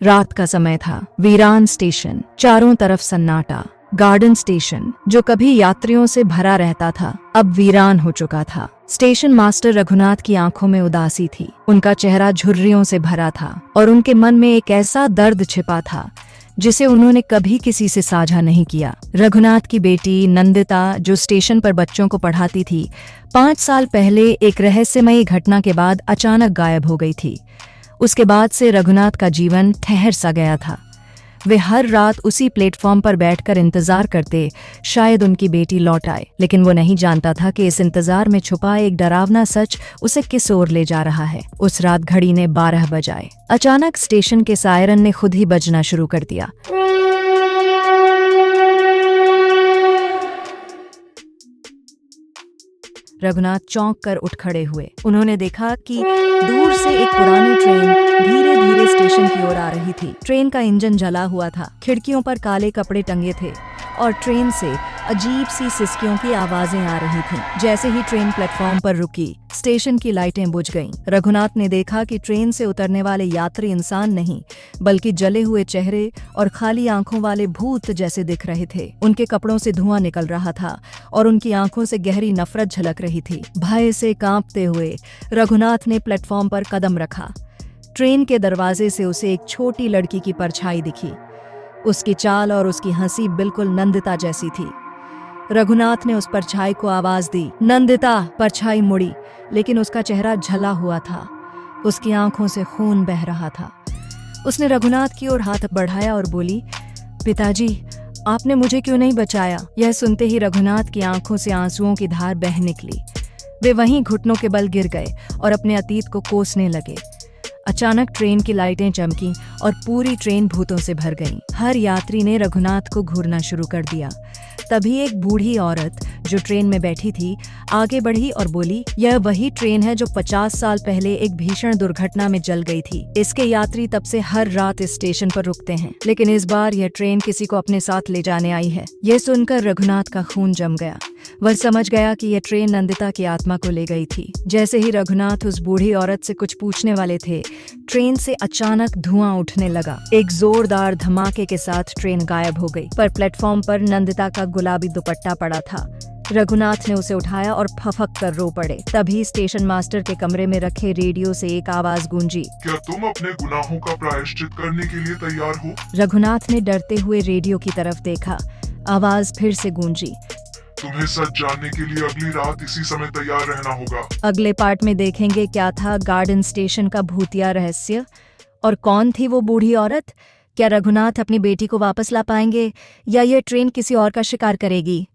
रात का समय था। वीरान स्टेशन, चारों तरफ सन्नाटा। गार्डन स्टेशन जो कभी यात्रियों से भरा रहता था अब वीरान हो चुका था। स्टेशन मास्टर रघुनाथ की आंखों में उदासी थी। उनका चेहरा झुर्रियों से भरा था और उनके मन में एक ऐसा दर्द छिपा था जिसे उन्होंने कभी किसी से साझा नहीं किया। रघुनाथ की बेटी नंदिता जो स्टेशन पर बच्चों को पढ़ाती थी, 5 साल पहले एक रहस्यमयी घटना के बाद अचानक गायब हो गई थी। उसके बाद से रघुनाथ का जीवन ठहर सा गया था। वे हर रात उसी प्लेटफॉर्म पर बैठकर इंतजार करते, शायद उनकी बेटी लौट आए। लेकिन वो नहीं जानता था कि इस इंतजार में छुपा एक डरावना सच उसे किस ओर ले जा रहा है। उस रात घड़ी ने 12 बजाए। अचानक स्टेशन के सायरन ने खुद ही बजना शुरू कर दिया। रघुनाथ चौंक कर उठ खड़े हुए। उन्होंने देखा कि दूर से एक पुरानी ट्रेन धीरे धीरे स्टेशन की ओर आ रही थी। ट्रेन का इंजन जला हुआ था, खिड़कियों पर काले कपड़े टंगे थे और ट्रेन से अजीब सी सिसकियों की आवाजें आ रही थीं। जैसे ही ट्रेन प्लेटफॉर्म पर रुकी, स्टेशन की लाइटें बुझ गईं। रघुनाथ ने देखा कि ट्रेन से उतरने वाले यात्री इंसान नहीं, बल्कि जले हुए चेहरे और खाली आंखों वाले भूत जैसे दिख रहे थे। उनके कपड़ों से धुआं निकल रहा था और उनकी आंखों से गहरी नफरत झलक रही थी। भय से कांपते हुए रघुनाथ ने प्लेटफॉर्म पर कदम रखा। ट्रेन के दरवाजे से उसे एक छोटी लड़की की परछाई दिखी। उसकी चाल और उसकी हंसी बिल्कुल नंदिता जैसी थी। रघुनाथ ने उस परछाई को आवाज दी, नंदिता। परछाई मुड़ी, लेकिन उसका चेहरा झला हुआ था। उसकी आंखों से खून बह रहा था। उसने रघुनाथ की ओर हाथ बढ़ाया और बोली, पिताजी, आपने मुझे क्यों नहीं बचाया? यह सुनते ही रघुनाथ की आंखों से आंसुओं की धार बह निकली। वे वहीं घुटनों के बल गिर गए और अपने अतीत को कोसने लगे। अचानक ट्रेन की लाइटें चमकीं और पूरी ट्रेन भूतों से भर गईं। हर यात्री ने रघुनाथ को घूरना शुरू कर दिया। तभी एक बूढ़ी औरत जो ट्रेन में बैठी थी आगे बढ़ी और बोली, यह वही ट्रेन है जो 50 साल पहले एक भीषण दुर्घटना में जल गई थी। इसके यात्री तब से हर रात इस स्टेशन पर रुकते हैं, लेकिन इस बार यह ट्रेन किसी को अपने साथ ले जाने आई है। यह सुनकर रघुनाथ का खून जम गया। वह समझ गया कि यह ट्रेन नंदिता की आत्मा को ले गई थी। जैसे ही रघुनाथ उस बूढ़ी औरत से कुछ पूछने वाले थे, ट्रेन से अचानक धुआं उठने लगा। एक जोरदार धमाके के साथ ट्रेन गायब हो गई, पर प्लेटफॉर्म पर नंदिता का गुलाबी दुपट्टा पड़ा था। रघुनाथ ने उसे उठाया और फफक कर रो पड़े। तभी स्टेशन मास्टर के कमरे में रखे रेडियो से एक आवाज गूंजी, क्या तुम अपने गुनाहों का प्रायश्चित करने के लिए तैयार हो? रघुनाथ ने डरते हुए रेडियो की तरफ देखा। आवाज फिर से गूंजी, तुम्हें सच जानने के लिए अगली रात इसी समय तैयार रहना होगा। अगले पार्ट में देखेंगे क्या था गार्डन स्टेशन का भूतिया रहस्य और कौन थी वो बूढ़ी औरत। क्या रघुनाथ अपनी बेटी को वापस ला पाएंगे या ये ट्रेन किसी और का शिकार करेगी?